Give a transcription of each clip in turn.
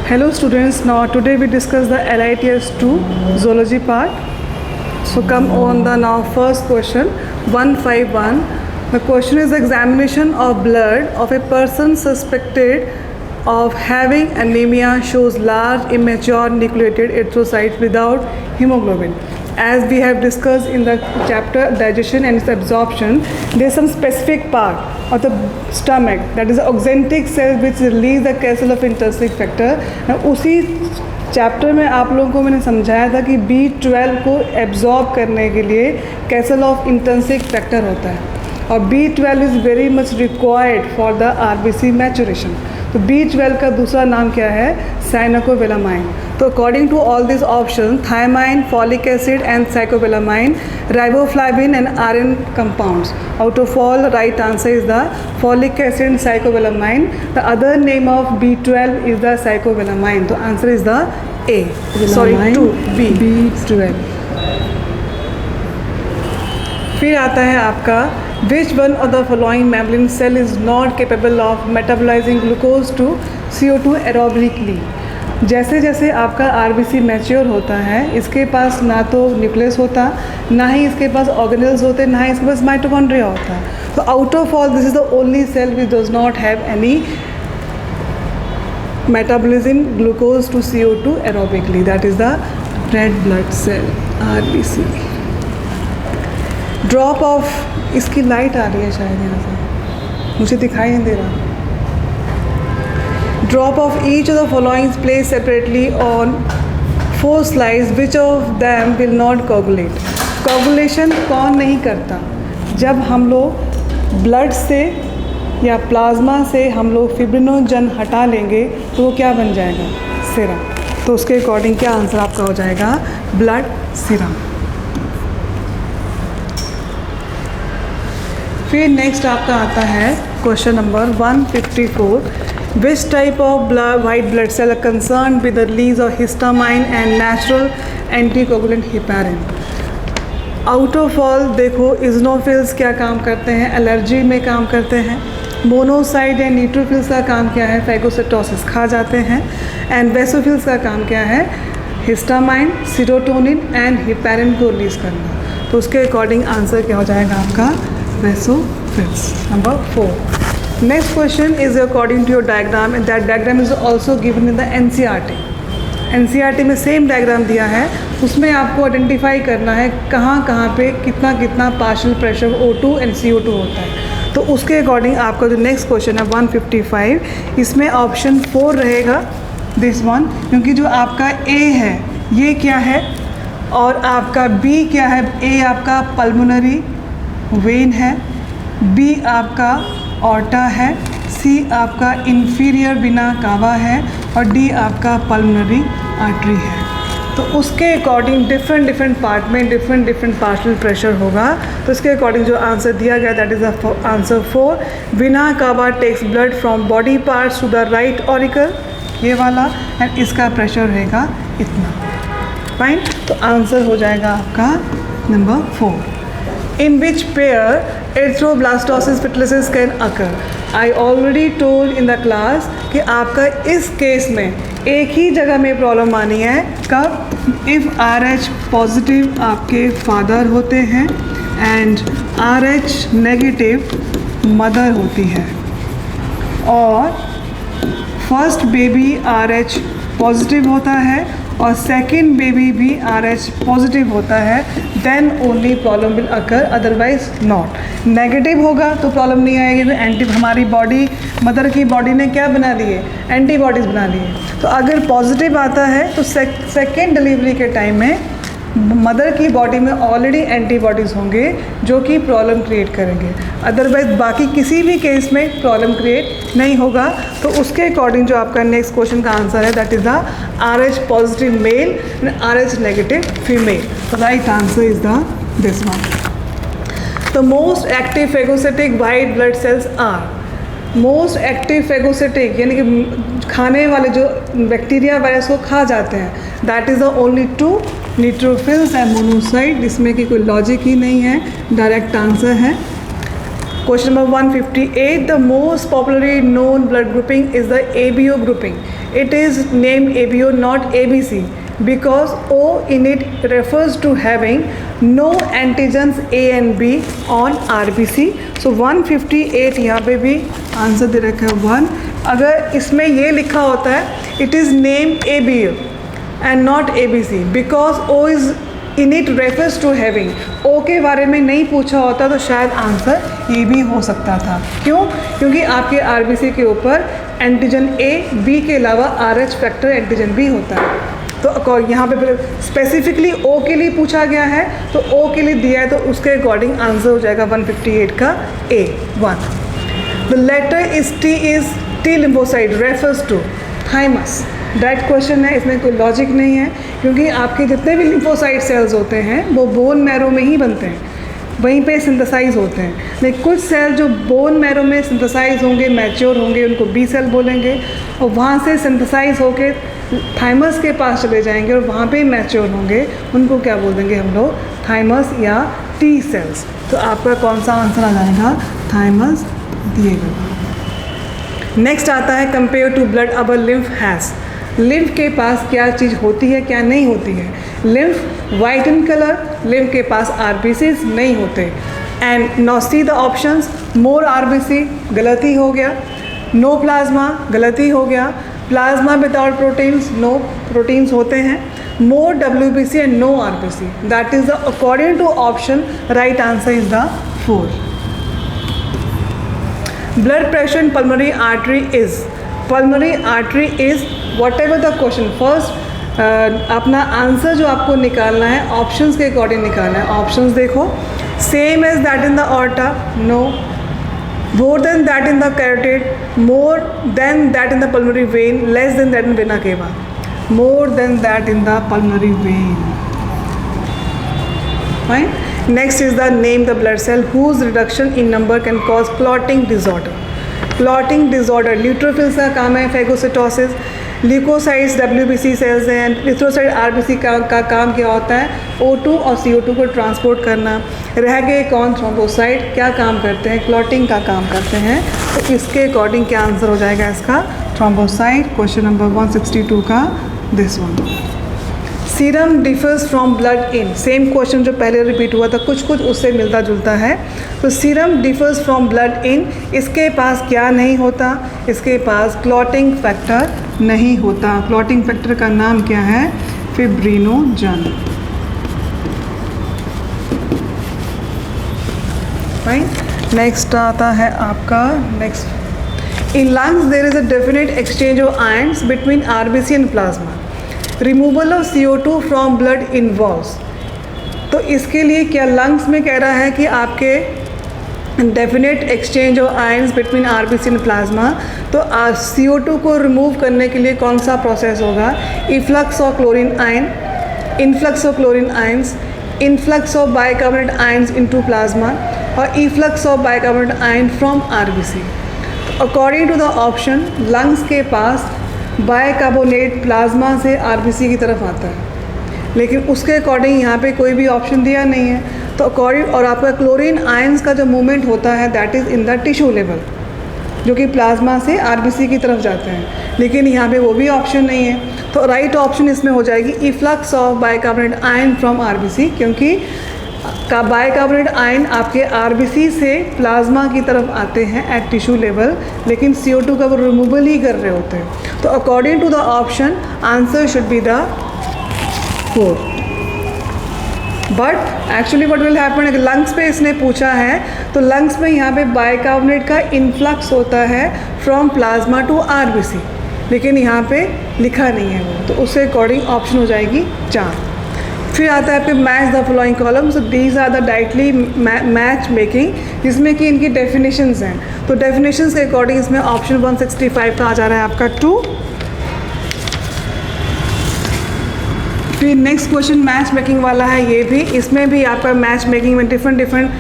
Hello students, now today we discuss the LITS 2 zoology part. So come on the now first question 151. The question is examination of blood of a person suspected of having anemia shows large immature nucleated erythrocytes without hemoglobin. As we have discussed in the chapter digestion and its absorption, there is some specific part of the stomach that is oxyntic cell which release the castle of intrinsic factor. उसी chapter में आप लोगों को मैंने समझाया था कि B12 को एब्जॉर्ब करने के लिए कैसल ऑफ इंट्रिंसिक फैक्टर होता है और B12 is very much required for the RBC maturation. तो B12 का दूसरा नाम क्या है? साइनोकोवेलामाइन. तो according to all this option thiamine, folic acid and cyanocobalamin, riboflavin and iron compounds. Out of all right answer is the folic acid and cyanocobalamin. The other name of B12 is the cyanocobalamin. तो answer is the A. Sorry 2 B12. फिर आता है आपका which one of the following mammalian cell is not capable of metabolizing glucose to CO2 aerobically. जैसे जैसे आपका RBC mature होता है इसके पास ना तो न्यूक्लियस होता, ना ही इसके पास ऑर्गेनेल्स होते, ना ही इसके पास माइटोकॉन्ड्रिया होता. तो out of all this is the only cell which does not have any metabolism glucose to CO2 aerobically. That is the red blood cell RBC. Drop of इसकी लाइट आ रही है शायद यहाँ से, मुझे दिखाई नहीं दे रहा. Drop of each of the following place separately on 4 slides. Which of them will not coagulate. Coagulation कौन नहीं करता? जब हम लोग ब्लड से या प्लाज्मा से हम लोग फिब्रिनोजन हटा लेंगे तो वो क्या बन जाएगा? सीरम. तो उसके अकॉर्डिंग क्या आंसर आपका हो जाएगा? Blood serum. फिर नेक्स्ट आपका आता है question number 154. Which type of white blood cell are concern with the release of histamine and natural anticoagulant heparin. Out of all देखो इजनोफिल्स क्या काम करते हैं? एलर्जी में काम करते हैं. मोनोसाइड या न्यूट्रोफिल्स का काम क्या है? फैगोसाइटोसिस खा जाते हैं. एंड बेसोफिल्स का काम क्या है? हिस्टामाइन, सीरोटोनिन एंड हिपैरिन को रिलीज करना. तो उसके अकॉर्डिंग आंसर क्या हो जाएगा आपका? Basophils. Number 4. Next question is according to your diagram and that diagram is also given in the NCERT. NCERT में सेम डायग्राम दिया है, उसमें आपको आइडेंटिफाई करना है कहाँ कहाँ पे कितना कितना partial pressure O2 and CO2 होता है. तो उसके अकॉर्डिंग आपका जो नेक्स्ट क्वेश्चन है 155, इसमें ऑप्शन 4 रहेगा दिस वन, क्योंकि जो आपका A है ये क्या है और आपका B क्या है? A आपका पल्मोनरी वेन है, बी आपका ऑर्टा है, सी आपका इंफीरियर बिना कावा है और डी आपका पल्मोनरी आर्टरी है. तो उसके अकॉर्डिंग डिफरेंट पार्ट में डिफरेंट पार्शियल प्रेशर होगा. तो उसके अकॉर्डिंग जो आंसर दिया गया that is the answer 4. Vena cava takes blood from body parts to the right auricle, ये वाला, एंड इसका प्रेशर रहेगा इतना. फाइन. तो आंसर हो जाएगा आपका number 4. In which pair erythroblastosis fertilization can occur? I already told in the class कि आपका इस केस में एक ही जगह में प्रॉब्लम आनी है. कब? इफ़ RH पॉजिटिव आपके फादर होते हैं एंड RH नेगेटिव मदर होती है और फर्स्ट बेबी RH पॉजिटिव होता है और सेकेंड बेबी भी RH पॉजिटिव होता है, then only problem will occur, otherwise not. Negative होगा तो प्रॉब्लम नहीं आएगी. हमारी बॉडी, मदर की बॉडी ने क्या बना लिए? एंटीबॉडीज़ बना लिए. तो अगर पॉजिटिव आता है तो सेकेंड डिलीवरी के टाइम में मदर की बॉडी में ऑलरेडी एंटीबॉडीज़ होंगे जो कि प्रॉब्लम क्रिएट करेंगे. अदरवाइज बाकी किसी भी केस में प्रॉब्लम क्रिएट नहीं होगा. तो उसके अकॉर्डिंग जो आपका नेक्स्ट क्वेश्चन का आंसर है that is the RH positive male and RH negative female. तो right answer is the this one. The most active phagocytic white blood cells are. Most active phagocytic यानी कि खाने वाले जो बैक्टीरिया वायरस को खा जाते हैं, that is the only 2 neutrophils and monocyte. इसमें की कोई लॉजिक ही नहीं है, डायरेक्ट आंसर है. Question number 158. The most popularly known blood grouping is the ABO grouping. It is named ABO, not ABC, because O in it refers to having no antigens A and B on RBC. So 158 यहाँ पे भी answer दे रखा है 1. अगर इसमें ये लिखा होता है it is named ABO and not ABC because O is in it refers to having. O के बारे में नहीं पूछा होता तो शायद आंसर ये भी हो सकता था. क्यों? क्योंकि आपके RBC के ऊपर एंटीजन A, B के अलावा RH फैक्टर एंटीजन B होता है. तो यहाँ पे स्पेसिफिकली O के लिए पूछा गया है तो O के लिए दिया है तो उसके अकॉर्डिंग आंसर हो जाएगा 158 का A1. The letter is T is T lymphocyte refers to thymus. Direct question है, इसमें कोई लॉजिक नहीं है क्योंकि आपके जितने भी लिम्फोसाइट सेल्स होते हैं वो बोन मैरो में ही बनते हैं, वहीं पे सिंथेसाइज होते हैं. लेकिन कुछ सेल जो बोन मैरो में सिंथेसाइज होंगे, मैच्योर होंगे, उनको बी सेल बोलेंगे और वहाँ से सिंथेसाइज होके थाइमस के पास चले जाएंगे और वहाँ पे मैच्योर होंगे, उनको क्या बोल देंगे हम लोग? थाइमस या टी सेल्स. तो आपका कौन सा आंसर आ जाएगा? थाइमस दिएगा. नेक्स्ट आता है compare to blood our lymph has. Lymph के पास क्या चीज़ होती है, क्या नहीं होती है? Lymph white in colour, lymph के पास आरबीसीज नहीं होते. And now see the options. More RBC, गलती हो गया. नो प्लाज्मा, गलती हो गया. Plasma without proteins, no proteins होते हैं. More WBC and no RBC. That is the according to option right answer is the 4. Blood pressure in pulmonary artery is. Pulmonary artery is whatever the question. First अपना आंसर जो आपको निकालना है options के according निकालना है. Options देखो. Same as that in the aorta, no. More than that in the carotid, more than that in the pulmonary vein, less than that in vena cava. More than that in the pulmonary vein. Fine. Next is the name the blood cell whose reduction in number can cause clotting disorder. Clotting disorder. Neutrophils का काम है phagocytosis. Leukocytes WBC sales हैं. Erythrocyte RBC का काम क्या होता है? O2 और CO2 को ट्रांसपोर्ट करना. रह गए कौन? थ्रोम्बोसाइट. क्या काम करते हैं? क्लॉटिंग का काम करते हैं. तो इसके अकॉर्डिंग क्या आंसर हो जाएगा इसका? थ्रोम्बोसाइट. क्वेश्चन नंबर 162 का this one. Serum differs from blood in. Same question जो पहले रिपीट हुआ था, कुछ कुछ उससे मिलता जुलता है. तो serum differs from blood in, इसके पास क्या नहीं होता? इसके पास क्लॉटिंग फैक्टर नहीं होता. क्लॉटिंग फैक्टर का नाम क्या है? फिब्रिनोजन. फाइन. नेक्स्ट आता है आपका next. In lungs there is a definite exchange of ions between RBC and plasma. Removal of CO2 from blood involves. तो इसके लिए क्या लंग्स में कह रहा है कि आपके definite exchange of ions between RBC and plasma. तो CO2 को रिमूव करने के लिए कौन सा प्रोसेस होगा? Efflux of chlorine ion, influx of chlorine ions, influx of bicarbonate ions into plasma और efflux of bicarbonate ion from RBC. According to the option lungs के पास बाइकार्बोनेट प्लाज्मा से RBC की तरफ आता है, लेकिन उसके अकॉर्डिंग यहाँ पे कोई भी ऑप्शन दिया नहीं है. तो अकॉर्डिंग और आपका क्लोरीन आयंस का जो मूवमेंट होता है that is in the tissue level, जो कि प्लाज्मा से RBC की तरफ जाते हैं, लेकिन यहाँ पे वो भी ऑप्शन नहीं है. तो राइट ऑप्शन इसमें हो जाएगी efflux of bicarbonate ion from RBC, क्योंकि का बाइकार्बोनेट आयन आपके RBC से प्लाज्मा की तरफ आते हैं एट टिश्यू लेवल, लेकिन CO2 का वो रिमूवल ही कर रहे होते हैं. तो according to the option answer should be the 4. But actually what will happen, अगर लंग्स पे इसने पूछा है तो लंग्स में यहाँ पे बाइकार्बोनेट का इन्फ्लक्स होता है फ्रॉम प्लाज्मा टू RBC, लेकिन यहाँ पे लिखा नहीं है वो, तो उससे अकॉर्डिंग ऑप्शन हो जाएगी 4. फिर आता है आपके match the following column. So these are the directly match making, जिसमें कि इनकी डेफिनेशंस हैं. तो डेफिनेशंस के अकॉर्डिंग इसमें ऑप्शन 165 का आ जा रहा है आपका 2. फिर नेक्स्ट क्वेश्चन मैच मेकिंग वाला है. ये भी इसमें भी आपका मैच मेकिंग में डिफरेंट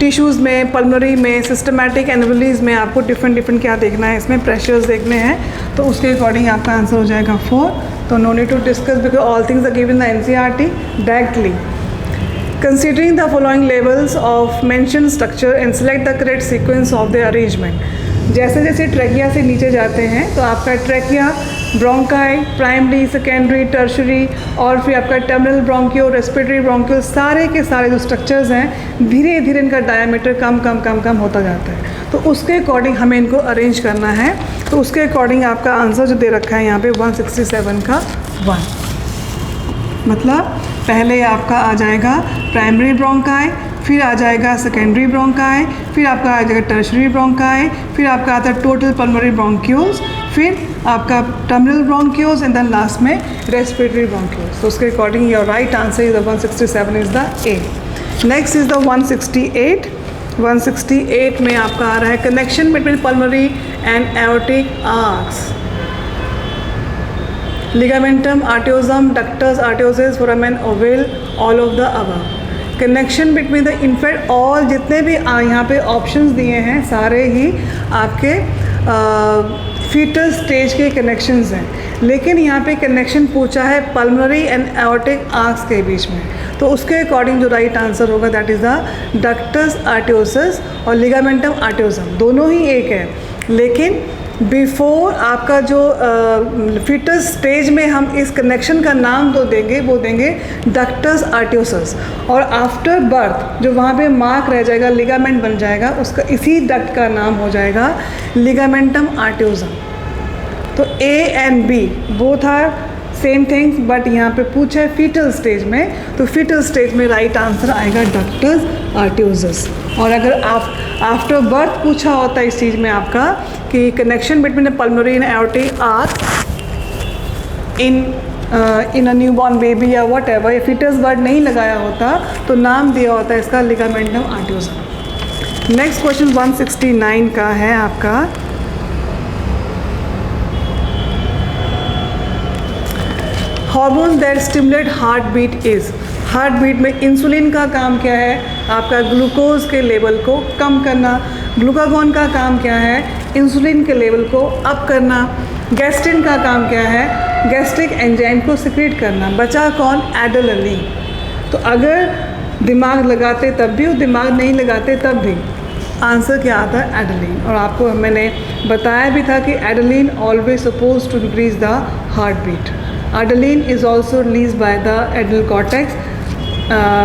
टिश्यूज़ में, पल्मोनरी में, सिस्टमैटिक एनवलीज में आपको डिफरेंट क्या देखना है, इसमें प्रेशर्स देखने हैं. तो उसके अकॉर्डिंग आपका आंसर हो जाएगा 4. तो no need to discuss because all things are given in the NCERT directly. Considering the following levels of mention structure and select the correct sequence of the arrangement. जैसे जैसे ट्रैकिया से नीचे जाते हैं तो आपका trachea bronchi, primary, secondary, tertiary और फिर आपका टर्मिनल ब्रोंकियो, रेस्पिरेटरी ब्रोंकियो, सारे के सारे जो स्ट्रक्चर्स हैं धीरे धीरे इनका डायमीटर कम होता जाता है। तो उसके अकॉर्डिंग हमें इनको अरेंज करना है। तो उसके अकॉर्डिंग आपका आंसर जो दे रखा है यहाँ पे 167 का 1, मतलब पहले आपका आ जाएगा प्राइमरी ब्रोंकाई, फिर आ जाएगा सेकेंडरी ब्रोंकाई, फिर आपका आ जाएगा टर्शरी ब्रोंकाई, फिर आपका आता है टोटल पल्मोनरी ब्रोंक्यूल्स, फिर आपका terminal bronchioles and then last में रेस्पिरेटरी ब्रोंक्यूल्स। तो उसके according your right answer is the 167 is the A. Next is the 168। 168 में आपका आ रहा है connection between pulmonary and aortic arches, ligamentum arteriosum, ductus arteriosus, foramen ovale, all of the above. Connection between the in fact all जितने भी यहाँ पे options दिए हैं सारे ही आपके फीटल स्टेज के कनेक्शंस हैं, लेकिन यहाँ पे कनेक्शन पूछा है पल्मोनरी एंड एओर्टिक आर्क्स के बीच में। तो उसके अकॉर्डिंग जो राइट आंसर होगा that is the ductus arteriosus और लिगामेंटम आर्टियोसम, दोनों ही एक है, लेकिन बिफोर आपका जो फीटस स्टेज में हम इस कनेक्शन का नाम तो देंगे, वो देंगे डक्टस आर्टियोसस, और आफ्टर बर्थ जो वहाँ पे मार्क रह जाएगा, लिगामेंट बन जाएगा, उसका इसी डक्ट का नाम हो जाएगा लिगामेंटम आर्टियोसम। तो A and B both are same things, but यहाँ पे पूछा है फीटल स्टेज में, तो फीटल स्टेज में राइट आंसर आएगा डक्टस आर्टियोसस। और अगर आप आफ्टर बर्थ पूछा होता है इस चीज़ में आपका कि connection between pulmonary and aortic arch in a newborn baby या वट एवर, या फीटस वर्ड नहीं लगाया होता तो नाम दिया होता है इसका लिगामेंटम आर्टियोसम। नेक्स्ट क्वेश्चन 169 का है आपका, hormone that stimulate heart beat is. Heart beat में इंसुलिन का काम क्या है? आपका ग्लूकोज के लेवल को कम करना। ग्लूकागॉन का काम क्या है? इंसुलिन के लेवल को अप करना। गैस्ट्रिन का काम क्या है? गैस्ट्रिक एंजाइम को सिक्रेट करना। बचा कौन? एड्रेनलिन। तो अगर दिमाग लगाते तब भी और दिमाग नहीं लगाते तब भी आंसर क्या आता है? एड्रेनलिन। और आपको मैंने बताया भी था कि adrenaline always suppose to increase the heart beat. Adrenaline is also released by the adrenal cortex,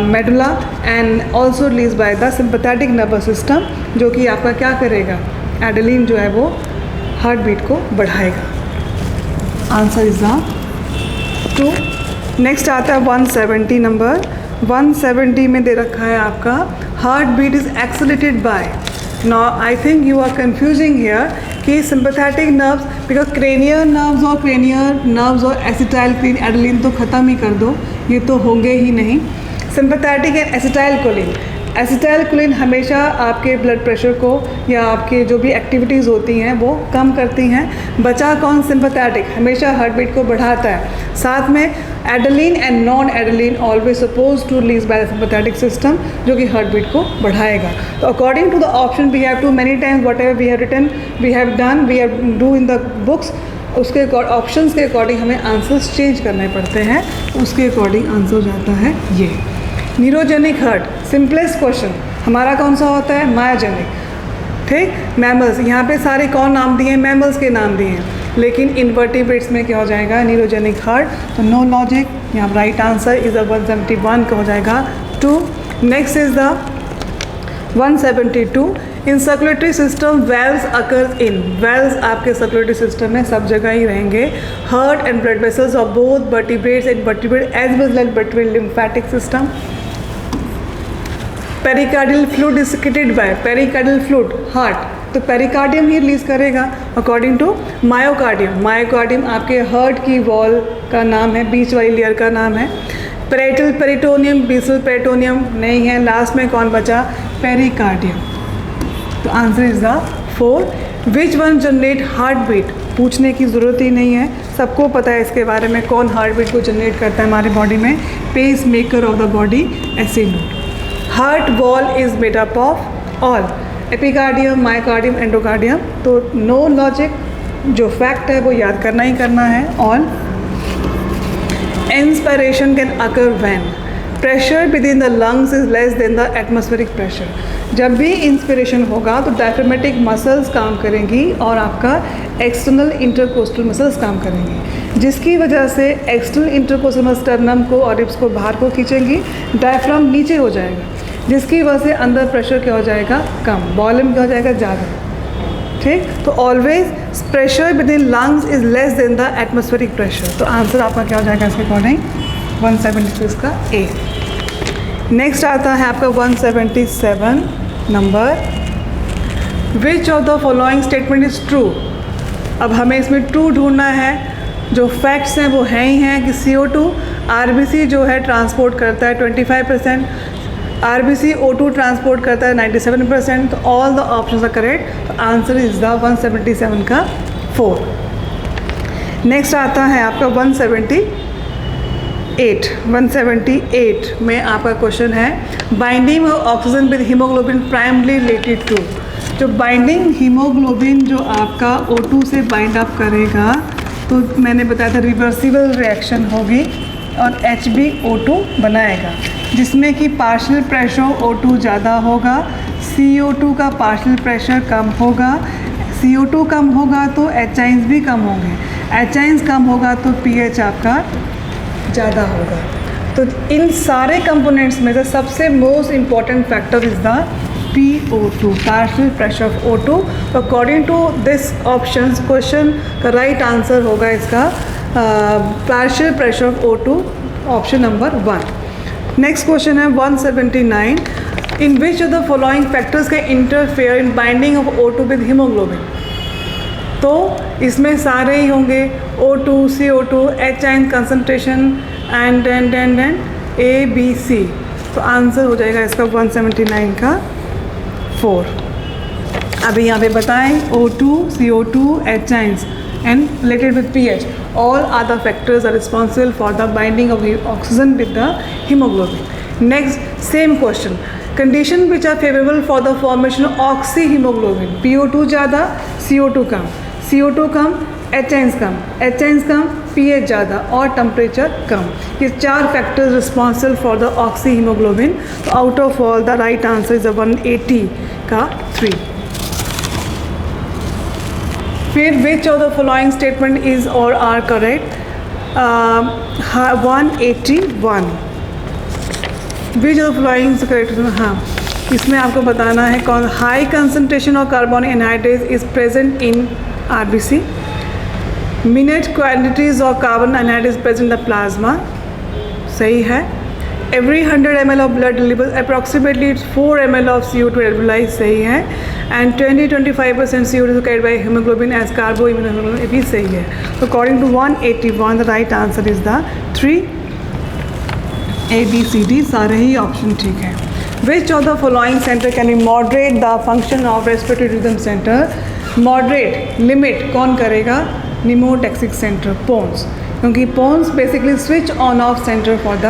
medulla, and also released by the sympathetic nervous system, जो कि आपका क्या करेगा? एड्रेनलिन जो है वो हार्ट बीट को बढ़ाएगा। Answer is the 2। नेक्स्ट आता है 170 नंबर। 170 में दे रखा है आपका heart beat is accelerated by. Now I think you are confusing here कि sympathetic nerves, because cranial nerves और एसिटाइलकोलिन एड्रेनलिन तो ख़त्म ही कर दो, ये तो होंगे ही नहीं। सिंपैथेटिक एंड एसिटाइलकोलिन हमेशा आपके ब्लड प्रेशर को या आपके जो भी एक्टिविटीज़ होती हैं वो कम करती हैं। बचा कौन? सिंपैथेटिक, हमेशा हार्ट बीट को बढ़ाता है। साथ में adrenaline and non adrenaline always suppose to release by the sympathetic system, जो कि हार्ट बीट को बढ़ाएगा। तो according to the option we have too many times whatever we have written we have done we have do in the books, उसके options के according हमें answers change करने पड़ते हैं। उसके अकॉर्डिंग आंसर हो जाता है ये। न्यूरोजेनिक हार्ट, सिंपलेस्ट क्वेश्चन हमारा कौन सा होता है? मायोजेनिक। ठीक, मैमल्स, यहाँ पे सारे कौन नाम दिए हैं? मैमल्स के नाम दिए हैं, लेकिन इनवर्टिब्रेट्स में क्या हो जाएगा? Neurogenic heart. तो नो लॉजिक, यहाँ राइट आंसर इज द 171 का हो जाएगा 2। Next is the 172। In circulatory system valves occurs in. Valves आपके सर्कुलेटरी सिस्टम में सब जगह ही रहेंगे। Heart and blood vessels of both vertebrates and vertebrate as well as vertebrate lymphatic system. Pericardial fluid is secreted by. Pericardial fluid heart, तो pericardium ही release करेगा according to myocardium. Myocardium आपके heart की वॉल का नाम है, बीच वाली layer का नाम है। पेराइटल पेरिटोनियम, बेसल पेरिटोनियम नहीं है। लास्ट में कौन बचा? पेरिकार्डियम। तो answer is the 4। Which one generate heart beat? पूछने की ज़रूरत ही नहीं है, सबको पता है इसके बारे में। कौन हार्ट बीट को जनरेट करता है हमारी बॉडी में? Pacemaker of the body, ऐसे note. Heart wall is made up of all, epicardium, myocardium, endocardium. तो नो लॉजिक, जो फैक्ट है वो याद करना ही करना है। All. Inspiration can occur when pressure within the lungs is less than the atmospheric pressure. जब भी इंस्पिरेशन होगा तो डायफ्रामेटिक मसल्स काम करेंगी और आपका एक्सटर्नल इंटरकोस्टल मसल्स काम करेंगी, जिसकी वजह से एक्सटर्नल इंटरकोस्टल मसल्स स्टर्नम को और रिब्स को बाहर को खींचेंगी, डायफ्राम नीचे हो जाएगा, जिसकी वजह से अंदर प्रेशर क्या हो जाएगा, कम, वॉल्यूम क्या हो जाएगा, ज़्यादा। ठीक, तो always pressure with in lungs is less than the atmospheric pressure. तो आंसर आपका क्या हो जाएगा इसके अकॉर्डिंग 176 का ए। नेक्स्ट आता है आपका 177 number, which of the following statement is true. अब हमें इसमें ट्रू ढूंढना है। जो फैक्ट्स हैं वो हैं ही हैं कि CO2 RBC जो है ट्रांसपोर्ट करता है 25%, RBC O2 ट्रांसपोर्ट करता है 97%। तो all the options are correct. तो आंसर इज द 177 का 4। नेक्स्ट आता है आपका 178 में आपका क्वेश्चन है, binding oxygen with haemoglobin primarily related to. जो बाइंडिंग हीमोग्लोबिन जो आपका O2 से बाइंड अप करेगा, तो मैंने बताया था रिवर्सिबल रिएक्शन होगी और HbO2 बनाएगा, जिसमें कि पार्शियल प्रेशर O2 ज़्यादा होगा, CO2 का पार्शियल प्रेशर कम होगा। CO2 कम होगा तो H भी कम होंगे, H कम होगा तो pH आपका ज़्यादा होगा। तो इन सारे कंपोनेंट्स में से सबसे most important factor is the PO2, partial pressure of O2। तो according to this option question का राइट आंसर होगा इसका partial pressure of O2, option number 1। Next question है 179, in which of the following factors can interfere in binding of O2 with haemoglobin. तो इसमें सारे ही होंगे O2, CO2, H concentration and ABC। तो आंसर हो जाएगा इसका 179 का 4। अभी यहाँ पे बताएं O2, CO2, H and related with pH, all other factors are responsible for the binding of oxygen with the hemoglobin. Next, same question, condition which are favorable for the formation of oxyhemoglobin, PO2 ज़्यादा, CO2 कम, CO2 कम, H कम, pH ज़्यादा और temperature कम। ये 4 factors responsible for the oxyhaemoglobin. तो out of all the right answer is 180 का 3। फिर which of the following statement is और are correct, 181, which of the following correct. हाँ, इसमें आपको बताना है कौन, high concentration of carbon anhydrate is present in RBC, minute quantities of carbon anhydride is present in the plasma, सही है। Every 100 ml of blood delivers approximately 4 ml of CO2 electrolyte, सही है। And 20-25% CO2 is carried by hemoglobin as carbohemoglobin, ये भी सही है। So according to 181 the right answer is the 3, A, B, C, D सारे ही option ठीक है। Which of the following center can moderate the function of respiratory rhythm center? Moderate, limit कौन करेगा? निमोटैक्सिक centre, pons, क्योंकि pons basically switch on off centre for the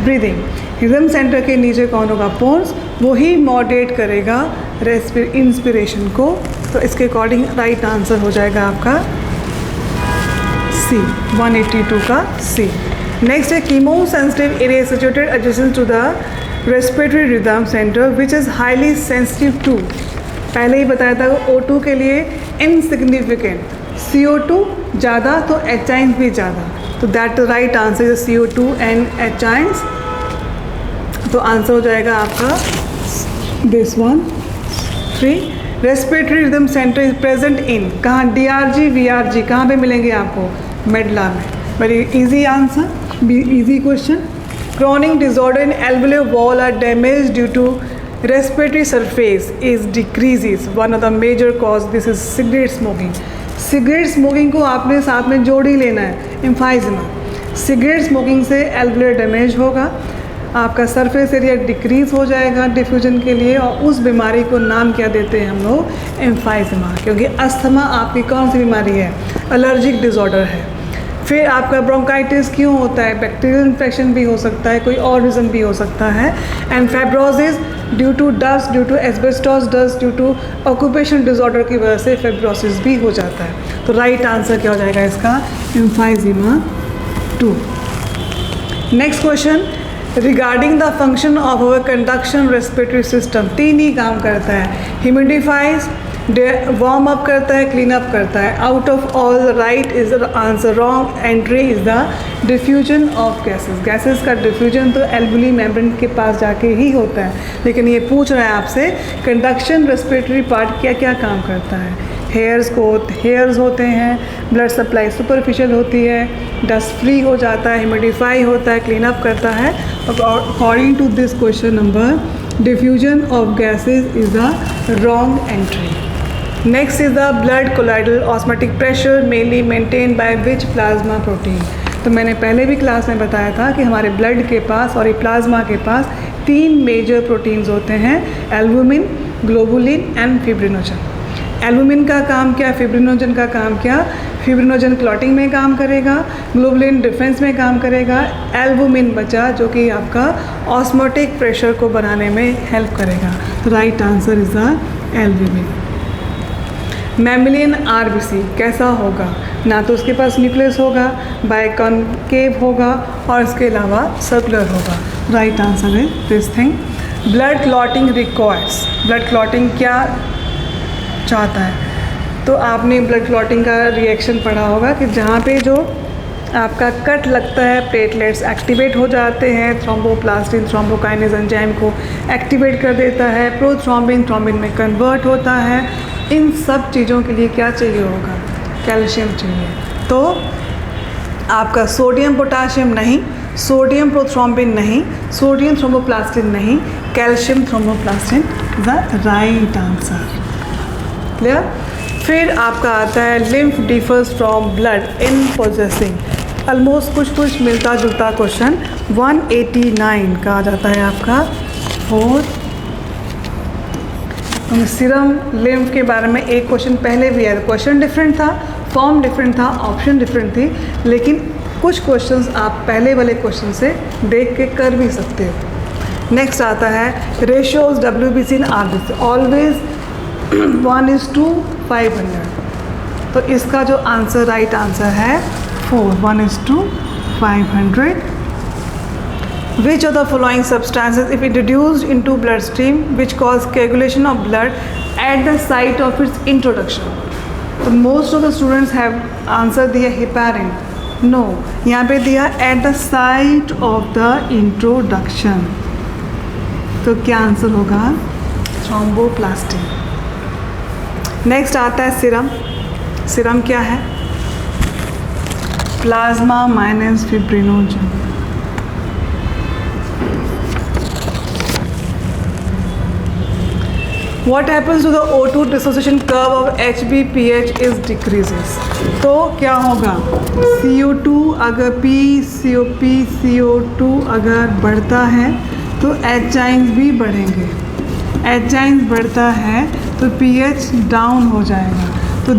breathing. Rhythm centre के नीचे कौन होगा? पोन्स, वही मॉडरेट करेगा इंस्पिरेशन को। तो इसके अकॉर्डिंग राइट आंसर हो जाएगा आपका C, 182 का C। नेक्स्ट है chemo sensitive area is situated adjacent to the respiratory rhythm center which is highly sensitive to। पहले ही बताया था O2 के लिए इनसिग्निफिकेंट, CO2 ज़्यादा तो H भी ज़्यादा। तो that the right answer is CO2 and H। तो आंसर हो जाएगा आपका this one 3। Respiratory rhythm centre is present in, कहाँ? DRG, VRG कहाँ पे मिलेंगे आपको? मेडला में। Very easy answer, easy question. Chronic disorder in alveolar wall are damage due to respiratory surface is decreases, one of the major cause this is cigarette smoking। Cigarette smoking को आपने साथ में जोड़ ही लेना है, एम्फाइज़मा। सिगरेट स्मोकिंग से एल्वेओलर damage होगा, आपका सरफेस एरिया डिक्रीज़ हो जाएगा डिफ्यूजन के लिए, और उस बीमारी को नाम क्या देते हैं हम लोग? एम्फाइज़मा। क्योंकि अस्थमा आपकी कौन सी बीमारी है? एलर्जिक डिसऑर्डर है। फिर आपका ब्रोंकाइटिस क्यों होता है? बैक्टीरियल इन्फेक्शन भी हो सकता है, कोई और रीज़न भी हो सकता है। And fibrosis due to dust, due to asbestos dust, due to occupational disorder की वजह से फाइब्रोसिस भी हो जाता है। तो राइट आंसर क्या हो जाएगा इसका? एम्फाइज़मा 2। Next question, regarding the function of our conduction respiratory system, 3 ही काम करता है, ह्यूमिडिफाइज, वार्म अप करता है, क्लीन अप करता है। Out of all right is the answer, wrong entry is the diffusion of gases. Gases का डिफ्यूजन तो एल्वुली मेम्ब्रेन के पास जाके ही होता है, लेकिन ये पूछ रहा है आपसे कंडक्शन रेस्पिरेटरी पार्ट क्या क्या काम करता है। हेयर्स होते हैं, ब्लड सप्लाई सुपरफिशियल होती है, डस्ट फ्री हो जाता है, ह्यूमिडिफाई होता है, क्लीन अप करता है। According to this question number, diffusion of gases is the wrong entry. Next is the blood colloidal osmotic pressure mainly maintain by which plasma protein. तो मैंने पहले भी क्लास में बताया था कि हमारे ब्लड के पास और ये प्लाज्मा के पास 3 मेजर प्रोटीन्स होते हैं, albumin, globulin and fibrinogen. Albumin का काम क्या, फिब्रिनोजन का काम क्या? फिब्रिनोजन क्लॉटिंग में काम करेगा, ग्लोबुलिन डिफेंस में काम करेगा, एल्बुमिन बचा जो कि आपका ऑस्मोटिक प्रेशर को बनाने में हेल्प करेगा। तो right answer is the albumin. Mammalian RBC कैसा होगा? ना तो उसके पास न्यूक्लियस होगा, बाइकॉनकेव होगा और इसके अलावा सर्कुलर होगा। Right answer is this thing. Blood clotting requires, blood clotting क्या चाहता है? तो आपने ब्लड क्लॉटिंग का रिएक्शन पढ़ा होगा कि जहाँ पे जो आपका कट लगता है प्लेटलेट्स एक्टिवेट हो जाते हैं, थ्रोम्बोप्लास्टिन थ्रोम्बोकाइनेज एंजाइम को एक्टिवेट कर देता है, प्रोथ्रोम्बिन थ्रोम्बिन में कन्वर्ट होता है। इन सब चीज़ों के लिए क्या चाहिए होगा? कैल्शियम चाहिए। तो आपका सोडियम पोटाशियम नहीं, सोडियम प्रोथ्रोम्बिन नहीं, सोडियम थ्रोम्बोप्लास्टिन नहीं, calcium thromboplastin the right answer. Clear? फिर आपका आता है lymph differs from blood in possessing. Almost कुछ मिलता जुलता क्वेश्चन 189 का आ जाता है आपका 4। सीरम लिम्फ के बारे में एक क्वेश्चन पहले भी आया, क्वेश्चन डिफरेंट था, फॉर्म डिफरेंट था, ऑप्शन डिफरेंट थी, लेकिन कुछ क्वेश्चंस आप पहले वाले क्वेश्चन से देख के कर भी सकते हो। नेक्स्ट आता है रेशियोज WBC इन RBC, ऑलवेज 1:500। तो इसका जो आंसर राइट आंसर है 4, 1:500। Which of the following substances, if introduced into bloodstream, which cause coagulation of blood at the site of its introduction? तो most of the students have answer दिया heparin. No, यहाँ पे दिया at the site of the introduction. तो क्या answer होगा? Thromboplastin. Next आता है सीरम। सीरम क्या है? Plasma minus fibrinogen. What happens to the O2 dissociation curve of HBpH is decreases? तो क्या होगा? CO2 अगर CO2 अगर बढ़ता है तो एंजाइम्स भी बढ़ेंगे। एंजाइम्स बढ़ता है तो pH डाउन हो जाएगा। तो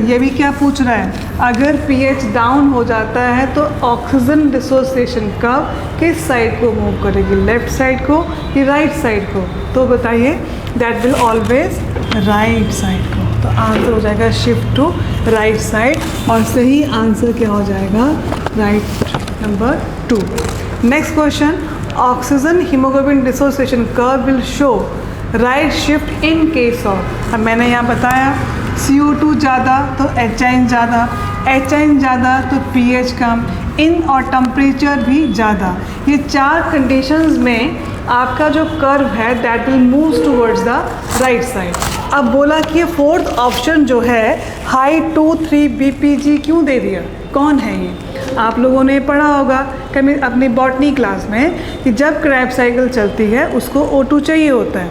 ये भी क्या पूछ रहा है? अगर pH डाउन हो जाता है तो ऑक्सीजन डिसोसिएशन कर्व किस साइड को मूव करेगी? लेफ्ट साइड को कि राइट साइड को? तो बताइए, that will always right side को। तो आंसर हो जाएगा शिफ्ट टू राइट साइड और सही आंसर क्या हो जाएगा? Right number 2। Next question, oxygen haemoglobin dissociation curve will show right shift in case of. अब मैंने यहाँ बताया CO2 ज़्यादा तो एंजाइम ज़्यादा, एंजाइम ज़्यादा तो pH कम, इन और टेम्परेचर भी ज़्यादा। ये 4 कंडीशंस में आपका जो कर्व है that will move towards the right side. अब बोला कि 4th ऑप्शन जो है हाई 2,3 BPG क्यों दे दिया? कौन है ये? आप लोगों ने पढ़ा होगा कभी अपनी बॉटनी क्लास में कि जब क्रैब साइकिल चलती है उसको O2 चाहिए होता है।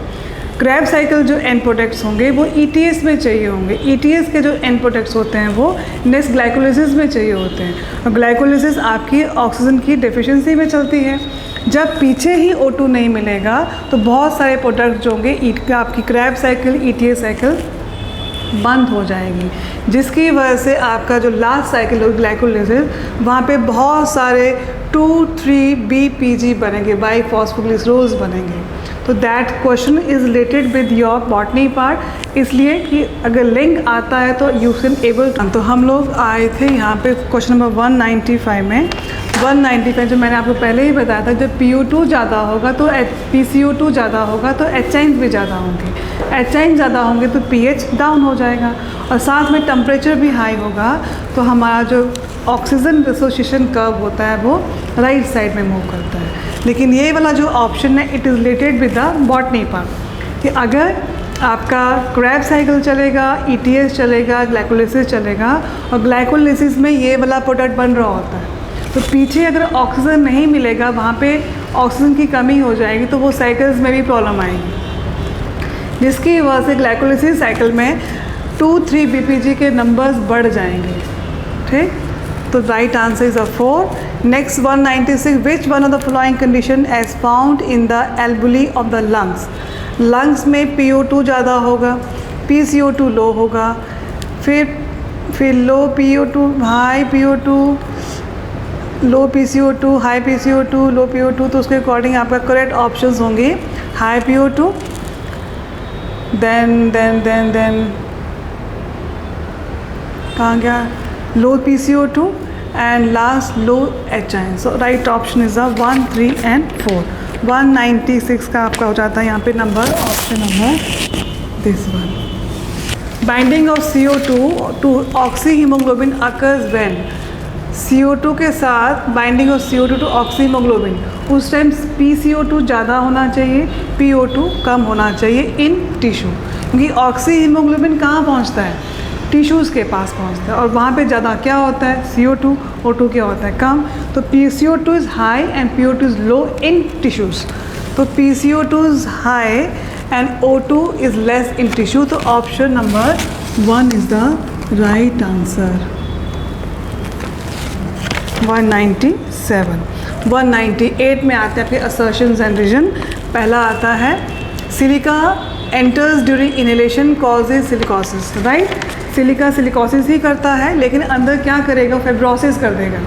क्रैब साइकिल जो एंड प्रोडक्ट्स होंगे वो ETS में चाहिए होंगे। ETS के जो एंड प्रोडक्ट्स होते हैं वो नेक्स्ट ग्लाइकोलिसिस में चाहिए होते हैं और ग्लाइकोलिसिस आपकी ऑक्सीजन की डेफिशिएंसी में चलती है। जब पीछे ही O2 नहीं मिलेगा तो बहुत सारे प्रोडक्ट जो होंगे आपकी क्रैब साइकिल ETS साइकिल बंद हो जाएगी, जिसकी वजह से आपका जो लास्ट साइकिल होगी ग्लाइकोलिसिस वहाँ पे बहुत सारे 2,3 BPG बनेंगे, बाइफॉस्फोग्लिसरोल्स बनेंगे। तो that question is related with your botany part, इसलिए कि अगर लिंक आता है तो यू कैन एबल। तो हम लोग आए थे यहाँ पे क्वेश्चन नंबर 195 में 195 जो मैंने आपको पहले ही बताया था, जब PO2 ज़्यादा होगा तो PCO2 ज़्यादा होगा तो एचाइन्स भी ज़्यादा होंगे, एचाइन्स ज़्यादा होंगे तो pH डाउन हो जाएगा, और साथ में टेम्परेचर भी हाई होगा तो हमारा जो ऑक्सीजन डिसोसिएशन कर्व होता है वो राइट साइड में मूव करता है। लेकिन ये वाला जो ऑप्शन है it is related with the botany part, कि अगर आपका क्रैब साइकिल चलेगा, ETS चलेगा, ग्लाइकोलिसिस चलेगा, और ग्लाइकोलिसिस में ये वाला प्रोडक्ट बन रहा होता है, तो पीछे अगर ऑक्सीजन नहीं मिलेगा, वहाँ पे ऑक्सीजन की कमी हो जाएगी तो वो साइकिल्स में भी प्रॉब्लम आएगी, जिसकी वजह से ग्लाइकोलिसिस साइकिल में 2-3 BPG के नंबर्स बढ़ जाएंगे। ठीक, तो right answer is 4। Next 196, which one of the following condition as found in the एल्बुली ऑफ द लंग्स। लंग्स में PO2 ज़्यादा होगा, PCO2 लो होगा, फिर लो PO2, हाई PO2, लो PCO2, हाई PCO2, लो PO2, तो उसके अकॉर्डिंग आपका करेक्ट ऑप्शंस होंगे हाई PO2, देन कहाँ गया, low PCO2 and last low HI। So right option is 1, 3 and 4। 196 का आपका हो जाता है यहाँ पे number, option number this one. Binding of CO2 to oxy haemoglobin occurs when, CO2 के साथ binding of CO2 to oxy haemoglobin, उस टाइम PCO2 ज़्यादा होना चाहिए, PO2 कम होना चाहिए इन टिश्यू, क्योंकि ऑक्सी हीमोग्लोबिन कहाँ पहुँचता है, टिश्यूज़ के पास पहुँचता है, और वहाँ पे ज़्यादा क्या होता है CO2, O2 क्या होता है कम, तो PCO2 is high and PO2 is low in tissues, तो PCO2 is high and O2 is less in tissue, तो option number 1 is the right answer. 197। 198 में आते हैं आपके असर्शंस एंड रीजन। पहला आता है silica enters during inhalation causes silicosis, right. Silica silicosis ही करता है, लेकिन अंदर क्या करेगा, फाइब्रोसिस कर देगा,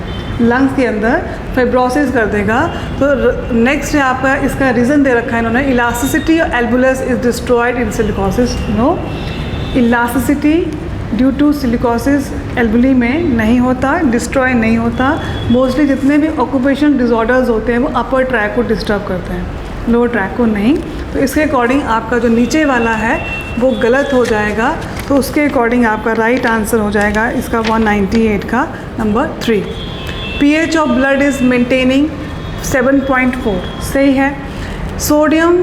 लंग्स के अंदर फाइब्रोसिस कर देगा। तो नेक्स्ट है आपका, इसका रीज़न दे रखा है इन्होंने, elasticity alveolus is destroyed in silicosis. No, elasticity due to silicosis एल्बुली में नहीं होता, डिस्ट्रॉय नहीं होता। मोस्टली जितने भी ऑक्यूपेशनल डिसऑर्डर्स होते हैं वो अपर ट्रैक को डिस्टर्ब करते हैं, लोअर ट्रैक को नहीं। तो इसके अकॉर्डिंग आपका जो नीचे वाला है वो गलत हो जाएगा, तो उसके अकॉर्डिंग आपका राइट आंसर हो जाएगा इसका 198 का नंबर 3। pH of blood is maintaining 7.4, सही है। Sodium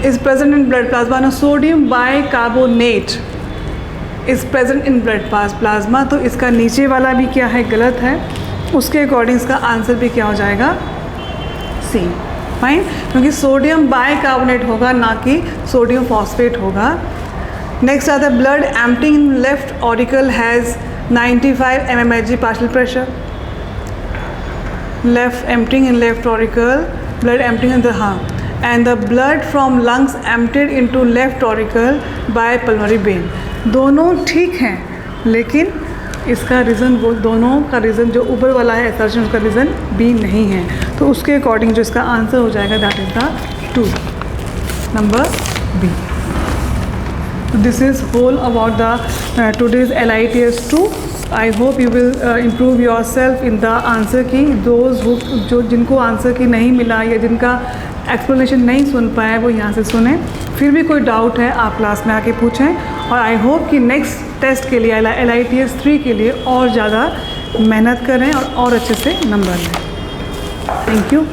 is present in blood plasma, ना sodium bicarbonate is present in blood plasma, तो इसका नीचे वाला भी क्या है, गलत है। उसके अकॉर्डिंग इसका आंसर भी क्या हो जाएगा, सी, फाइन, क्योंकि सोडियम बाइकार्बोनेट होगा ना कि सोडियम फॉस्फेट होगा। नेक्स्ट आता है blood emptying in left auricle has 95 mmHg partial pressure. Left emptying in left auricle, blood emptying in the, हाँ, and the blood from lungs emptied into left auricle by pulmonary vein. दोनों ठीक हैं, लेकिन इसका reason, वो दोनों का reason जो ऊपर वाला है असर्शन, उसका रीज़न बी नहीं है, तो उसके अकॉर्डिंग जो इसका आंसर हो जाएगा that is the 2, number B. This is whole about the today's LITS 2। I hope you will improve yourself in the answer key. जो जिनको आंसर की नहीं मिला या जिनका एक्सप्लेनेशन नहीं सुन पाए वो यहाँ से सुने। फिर भी कोई डाउट है आप क्लास में आके पूछें, और आई होप कि नेक्स्ट टेस्ट के लिए LITS 3 के लिए और ज़्यादा मेहनत करें और अच्छे से नंबर लें। Thank you.